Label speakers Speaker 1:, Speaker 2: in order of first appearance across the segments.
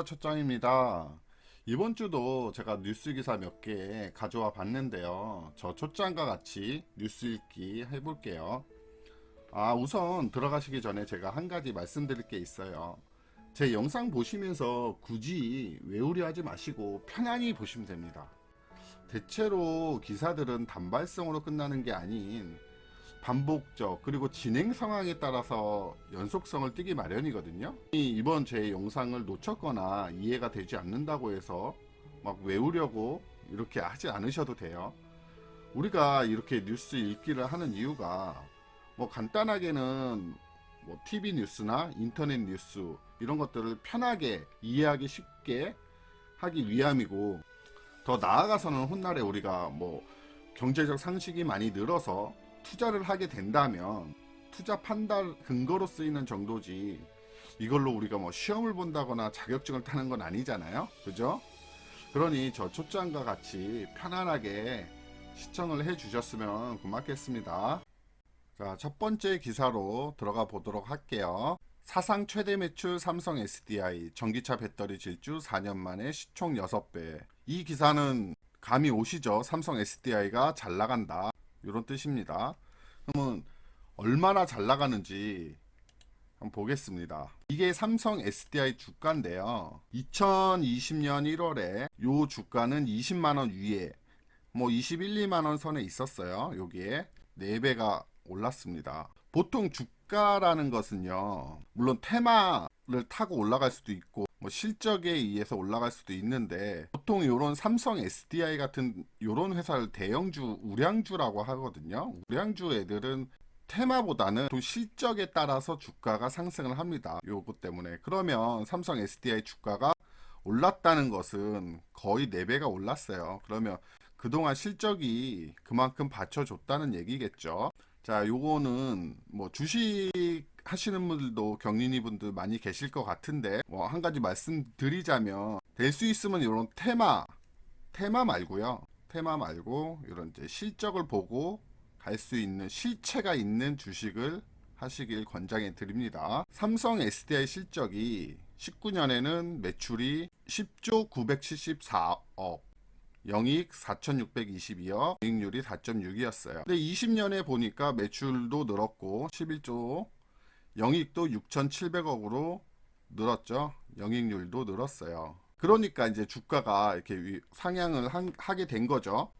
Speaker 1: 초장입니다. 이번 주도 제가 뉴스 기사 몇 개 가져와 봤는데요. 저 초장과 같이 뉴스 읽기 해볼게요. 우선 들어가시기 전에 제가 한 가지 말씀드릴 게 있어요. 제 영상 보시면서 굳이 외우려 하지 마시고 편안히 보시면 됩니다. 대체로 기사들은 단발성으로 끝나는 게 아닌 반복적 그리고 진행 상황에 따라서 연속성을 띠기 마련이거든요. 이번 제 영상을 놓쳤거나 이해가 되지 않는다고 해서 막 외우려고 이렇게 하지 않으셔도 돼요. 우리가 이렇게 뉴스 읽기를 하는 이유가 뭐 간단하게는 뭐 TV 뉴스나 인터넷 뉴스 이런 것들을 편하게 이해하기 쉽게 하기 위함이고, 더 나아가서는 훗날에 우리가 뭐 경제적 상식이 많이 늘어서 투자를 하게 된다면 투자 판단 근거로 쓰이는 정도지, 이걸로 우리가 뭐 시험을 본다거나 자격증을 타는 건 아니잖아요. 그죠? 그러니 저 초장과 같이 편안하게 시청을 해 주셨으면 고맙겠습니다. 자, 첫 번째 기사로 들어가 보도록 할게요. 사상 최대 매출 삼성 SDI 전기차 배터리 질주 4년 만에 시총 6배. 이 기사는 감이 오시죠? 삼성 SDI가 잘 나간다, 이런 뜻입니다. 그러면 얼마나 잘 나가는지 한번 보겠습니다. 이게 삼성 SDI 주가인데요. 2020년 1월에 요 주가는 20만원 위에 뭐 21, 2만원 선에 있었어요. 여기에 4배가 올랐습니다. 보통 주가라는 것은요, 물론 테마를 타고 올라갈 수도 있고 뭐 실적에 의해서 올라갈 수도 있는데, 보통 이런 삼성 SDI 같은 이런 회사를 대형주, 우량주라고 하거든요. 우량주 애들은 테마보다는 또 실적에 따라서 주가가 상승을 합니다. 요것 때문에. 그러면 삼성 SDI 주가가 올랐다는 것은 거의 4배가 올랐어요. 그러면 그동안 실적이 그만큼 받쳐줬다는 얘기겠죠. 자, 요거는 뭐 주식 하시는 분들도 경린이 분들 많이 계실 것 같은데, 뭐 한 가지 말씀드리자면, 될 수 있으면 이런 테마 말고요. 테마 말고 이런 이제 실적을 보고 갈 수 있는 실체가 있는 주식을 하시길 권장해 드립니다. 삼성 SDI 실적이 19년에는 매출이 10조 974억, 영익 4,622억, 이익률이 4.6이었어요. 근데 20년에 보니까 매출도 늘었고 11조, 영익도 6,700억으로 늘었죠. 영익률도 늘었어요. 그러니까 이제 주가가 이렇게 상향을 하게 된 거죠.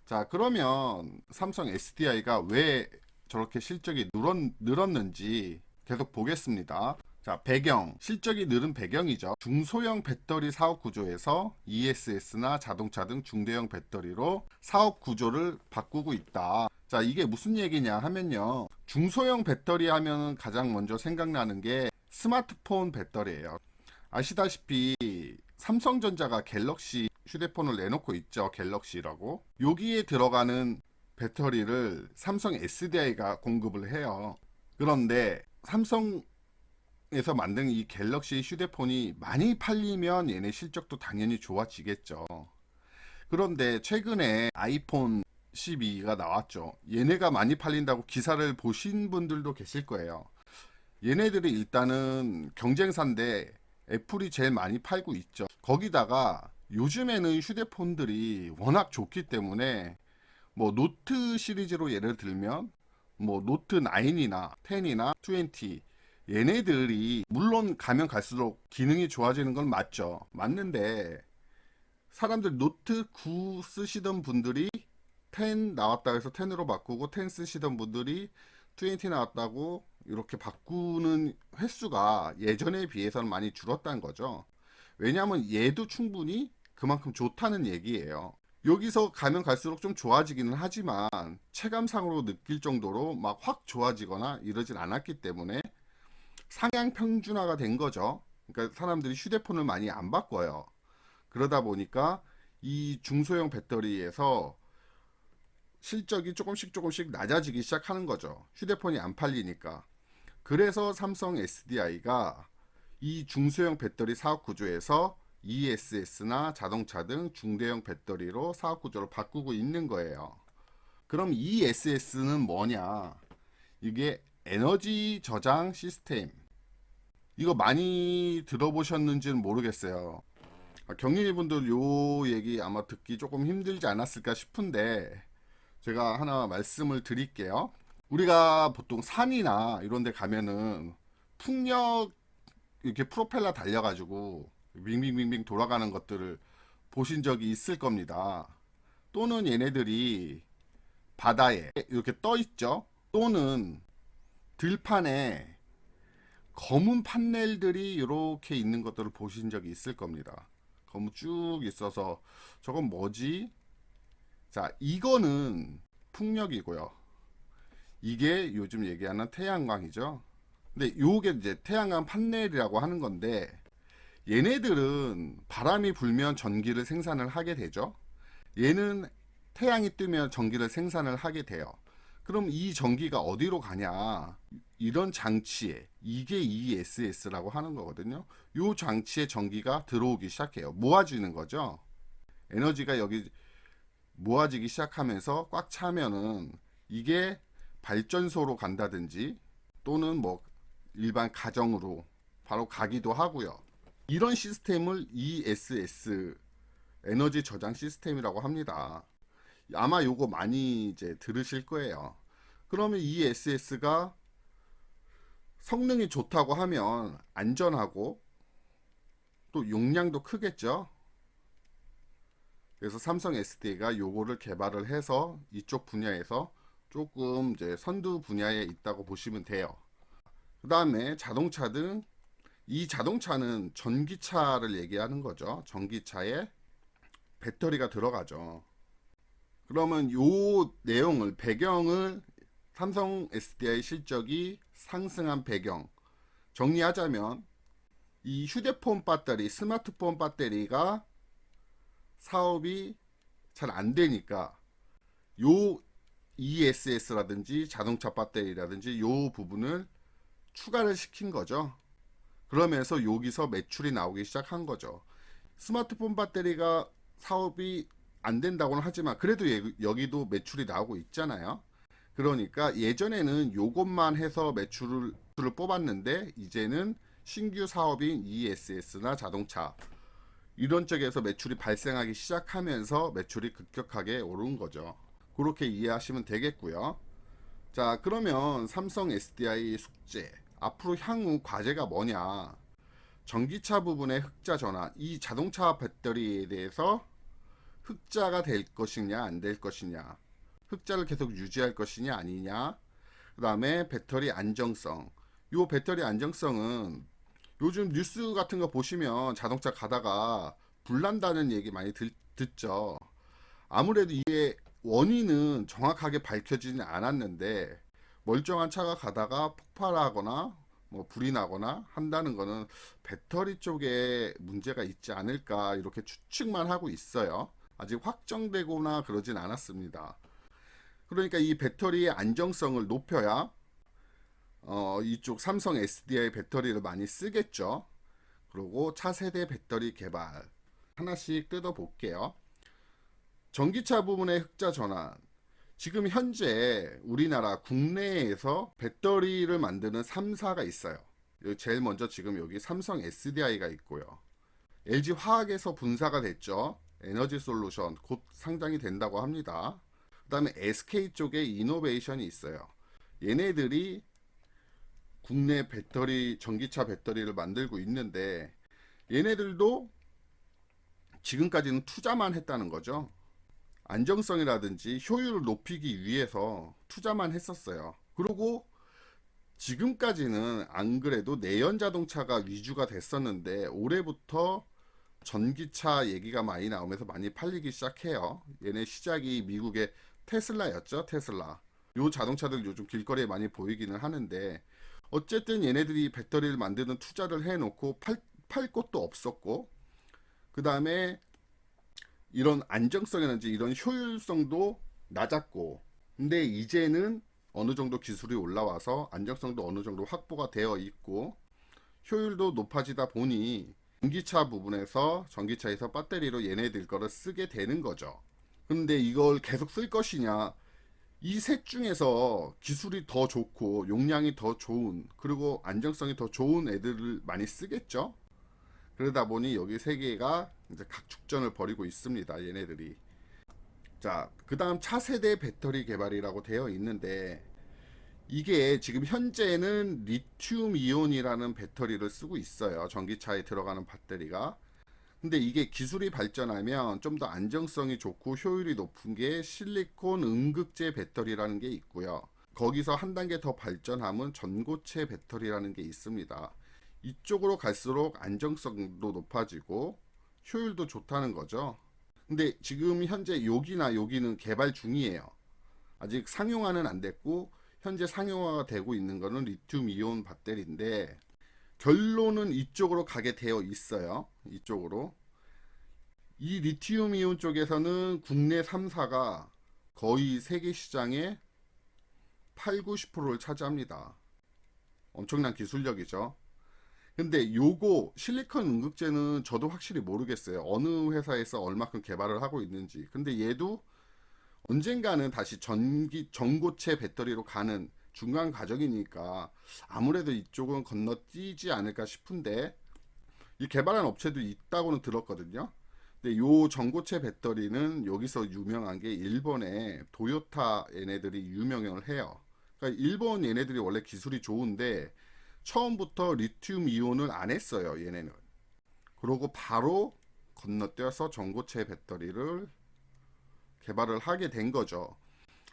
Speaker 1: 자, 그러면 삼성 SDI가 왜 저렇게 실적이 늘었는지 계속 보겠습니다. 자, 배경, 실적이 늘은 배경이죠. 중소형 배터리 사업 구조에서 ESS나 자동차 등 중대형 배터리로 사업 구조를 바꾸고 있다. 자, 이게 무슨 얘기냐 하면요, 중소형 배터리 하면 가장 먼저 생각나는 게 스마트폰 배터리예요. 아시다시피 삼성전자가 갤럭시 휴대폰을 내놓고 있죠. 갤럭시라고. 여기에 들어가는 배터리를 삼성 SDI가 공급을 해요. 그런데 삼성에서 만든 이 갤럭시 휴대폰이 많이 팔리면 얘네 실적도 당연히 좋아지겠죠. 그런데 최근에 아이폰 12가 나왔죠. 얘네가 많이 팔린다고 기사를 보신 분들도 계실 거예요. 얘네들이 일단은 경쟁사인데 애플이 제일 많이 팔고 있죠. 거기다가 요즘에는 휴대폰들이 워낙 좋기 때문에, 뭐 노트 시리즈로 예를 들면 뭐 노트 9이나 10이나 20, 얘네들이 물론 가면 갈수록 기능이 좋아지는 건 맞죠. 맞는데 사람들 노트 9 쓰시던 분들이 10 나왔다고 해서 10으로 바꾸고, 10 쓰시던 분들이 20 나왔다고 이렇게 바꾸는 횟수가 예전에 비해서는 많이 줄었다는 거죠. 왜냐하면 얘도 충분히 그만큼 좋다는 얘기예요. 여기서 가면 갈수록 좀 좋아지기는 하지만 체감상으로 느낄 정도로 막 확 좋아지거나 이러진 않았기 때문에 상향 평준화가 된 거죠. 그러니까 사람들이 휴대폰을 많이 안 바꿔요. 그러다 보니까 이 중소형 배터리에서 실적이 조금씩 낮아지기 시작하는 거죠. 휴대폰이 안 팔리니까. 그래서 삼성 SDI가 이 중소형 배터리 사업 구조에서 ESS나 자동차 등 중대형 배터리로 사업 구조를 바꾸고 있는 거예요. 그럼 ESS는 뭐냐? 이게 에너지 저장 시스템, 이거 많이 들어보셨는지는 모르겠어요. 경리분들 요 얘기 아마 듣기 조금 힘들지 않았을까 싶은데 제가 하나 말씀을 드릴게요. 우리가 보통 산이나 이런 데 가면은 풍력 이렇게 프로펠러 달려가지고 빙빙빙빙 돌아가는 것들을 보신 적이 있을 겁니다. 또는 얘네들이 바다에 이렇게 떠 있죠. 또는 들판에 검은 판넬들이 이렇게 있는 것들을 보신 적이 있을 겁니다. 검은 쭉 있어서 저건 뭐지? 자, 이거는 풍력이고요. 이게 요즘 얘기하는 태양광이죠. 근데 요게 이제 태양광 판넬이라고 하는 건데 얘네들은 바람이 불면 전기를 생산을 하게 되죠. 얘는 태양이 뜨면 전기를 생산을 하게 돼요. 그럼 이 전기가 어디로 가냐? 이런 장치에 이게 ESS라고 하는 거거든요. 이 장치에 전기가 들어오기 시작해요. 모아지는 거죠. 에너지가 여기 모아지기 시작하면서 꽉 차면은 이게 발전소로 간다든지 또는 뭐 일반 가정으로 바로 가기도 하고요. 이런 시스템을 ESS 에너지 저장 시스템이라고 합니다. 아마 요거 많이 이제 들으실 거예요. 그러면 ESS가 성능이 좋다고 하면 안전하고 또 용량도 크겠죠. 그래서 삼성 SDI가 요거를 개발을 해서 이쪽 분야에서 조금 이제 선두 분야에 있다고 보시면 돼요. 그 다음에 자동차 등 이 자동차는 전기차를 얘기하는 거죠. 전기차에 배터리가 들어가죠. 그러면 요 내용을 배경을 삼성 SDI 실적이 상승한 배경 정리하자면 이 휴대폰 배터리, 스마트폰 배터리가 사업이 잘 안 되니까 요 ESS라든지 자동차 배터리라든지 요 부분을 추가를 시킨 거죠. 그러면서 여기서 매출이 나오기 시작한 거죠. 스마트폰 배터리가 사업이 안 된다고는 하지만 그래도 여기도 매출이 나오고 있잖아요. 그러니까 예전에는 요것만 해서 매출을 뽑았는데 이제는 신규 사업인 ESS나 자동차 이런 쪽에서 매출이 발생하기 시작하면서 매출이 급격하게 오른 거죠. 그렇게 이해하시면 되겠고요. 자, 그러면 삼성 SDI 숙제 앞으로 향후 과제가 뭐냐? 전기차 부분의 흑자 전환, 이 자동차 배터리에 대해서 흑자가 될 것이냐 안 될 것이냐, 흑자를 계속 유지할 것이냐 아니냐, 그 다음에 배터리 안정성. 요 배터리 안정성은 요즘 뉴스 같은 거 보시면 자동차 가다가 불난다는 얘기 많이 듣죠. 아무래도 이게 원인은 정확하게 밝혀지지 않았는데 멀쩡한 차가 가다가 폭발하거나 뭐 불이 나거나 한다는 거는 배터리 쪽에 문제가 있지 않을까 이렇게 추측만 하고 있어요. 아직 확정되거나 그러진 않았습니다. 그러니까 이 배터리의 안정성을 높여야 이쪽 삼성 SDI 배터리를 많이 쓰겠죠. 그리고 차세대 배터리 개발 하나씩 뜯어볼게요. 전기차 부분의 흑자 전환. 지금 현재 우리나라 국내에서 배터리를 만드는 3사가 있어요. 제일 먼저 지금 여기 삼성 SDI가 있고요. LG 화학에서 분사가 됐죠. 에너지 솔루션 곧 상장이 된다고 합니다. 그 다음에 SK 쪽에 이노베이션이 있어요. 얘네들이 국내 배터리, 전기차 배터리를 만들고 있는데 얘네들도 지금까지는 투자만 했다는 거죠. 안정성이라든지 효율을 높이기 위해서 투자만 했었어요. 그리고 지금까지는 안 그래도 내연 자동차가 위주가 됐었는데 올해부터 전기차 얘기가 많이 나오면서 많이 팔리기 시작해요. 얘네 시작이 미국의 테슬라였죠. 테슬라. 요 자동차들 요즘 길거리에 많이 보이기는 하는데 어쨌든 얘네들이 배터리를 만드는 투자를 해놓고 팔 곳도 없었고 그 다음에 이런 안정성이라든지 이런 효율성도 낮았고 근데 이제는 어느 정도 기술이 올라와서 안정성도 어느 정도 확보가 되어 있고 효율도 높아지다 보니 전기차 부분에서 전기차에서 배터리로 얘네들 거를 쓰게 되는 거죠. 근데 이걸 계속 쓸 것이냐 이 셋 중에서 기술이 더 좋고 용량이 더 좋은 그리고 안정성이 더 좋은 애들을 많이 쓰겠죠. 그러다 보니 여기 세 개가 이제 각축전을 벌이고 있습니다. 얘네들이. 자, 그 다음 차세대 배터리 개발이라고 되어 있는데 이게 지금 현재는 리튬 이온이라는 배터리를 쓰고 있어요. 전기차에 들어가는 배터리가. 근데 이게 기술이 발전하면 좀 더 안정성이 좋고 효율이 높은 게 실리콘 음극재 배터리라는 게 있고요. 거기서 한 단계 더 발전하면 전고체 배터리라는 게 있습니다. 이쪽으로 갈수록 안정성도 높아지고 효율도 좋다는 거죠. 근데 지금 현재 여기나 여기는 개발 중이에요. 아직 상용화는 안 됐고 현재 상용화가 되고 있는 거는 리튬 이온 배터리인데 결론은 이쪽으로 가게 되어 있어요. 이쪽으로. 이 리튬 이온 쪽에서는 국내 3사가 거의 세계 시장의 8, 90%를 차지합니다. 엄청난 기술력이죠. 근데 요거 실리콘 음극재는 저도 확실히 모르겠어요. 어느 회사에서 얼마큼 개발을 하고 있는지. 근데 얘도 언젠가는 다시 전고체 배터리로 가는 중간 과정이니까 아무래도 이쪽은 건너뛰지 않을까 싶은데 이 개발한 업체도 있다고는 들었거든요. 근데 요 전고체 배터리는 여기서 유명한 게 일본의 도요타 얘네들이 유명을 해요. 그러니까 일본 얘네들이 원래 기술이 좋은데 처음부터 리튬 이온을 안 했어요. 얘네는. 그러고 바로 건너뛰어서 전고체 배터리를 개발을 하게 된 거죠.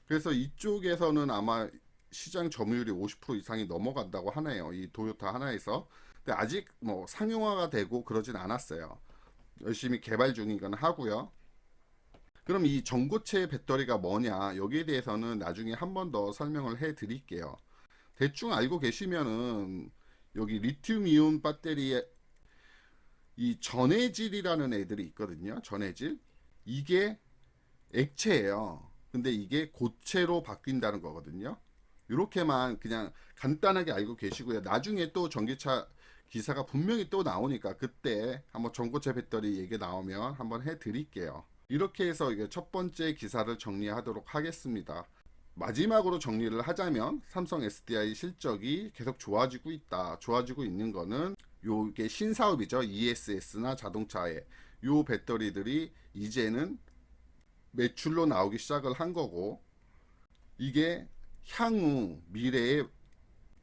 Speaker 1: 그래서 이쪽에서는 아마 시장 점유율이 50% 이상이 넘어간다고 하네요. 이 도요타 하나에서. 근데 아직 뭐 상용화가 되고 그러진 않았어요. 열심히 개발 중이건 하고요. 그럼 이 전고체 배터리가 뭐냐? 여기에 대해서는 나중에 한 번 더 설명을 해 드릴게요. 대충 알고 계시면은 여기 리튬 이온 배터리에 이 전해질이라는 애들이 있거든요. 전해질. 이게 액체예요. 근데 이게 고체로 바뀐다는 거거든요. 이렇게만 그냥 간단하게 알고 계시고요. 나중에 또 전기차 기사가 분명히 또 나오니까 그때 한번 전고체 배터리 얘기 나오면 한번 해 드릴게요. 이렇게 해서 이게 첫 번째 기사를 정리하도록 하겠습니다. 마지막으로 정리를 하자면 삼성 SDI 실적이 계속 좋아지고 있다. 좋아지고 있는 거는 요게 신사업이죠. ESS나 자동차에 요 배터리들이 이제는 매출로 나오기 시작을 한 거고 이게 향후 미래의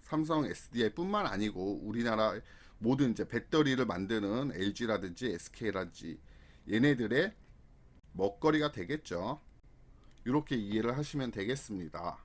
Speaker 1: 삼성 SDI 뿐만 아니고 우리나라 모든 이제 배터리를 만드는 LG라든지 SK라든지 얘네들의 먹거리가 되겠죠. 이렇게 이해를 하시면 되겠습니다.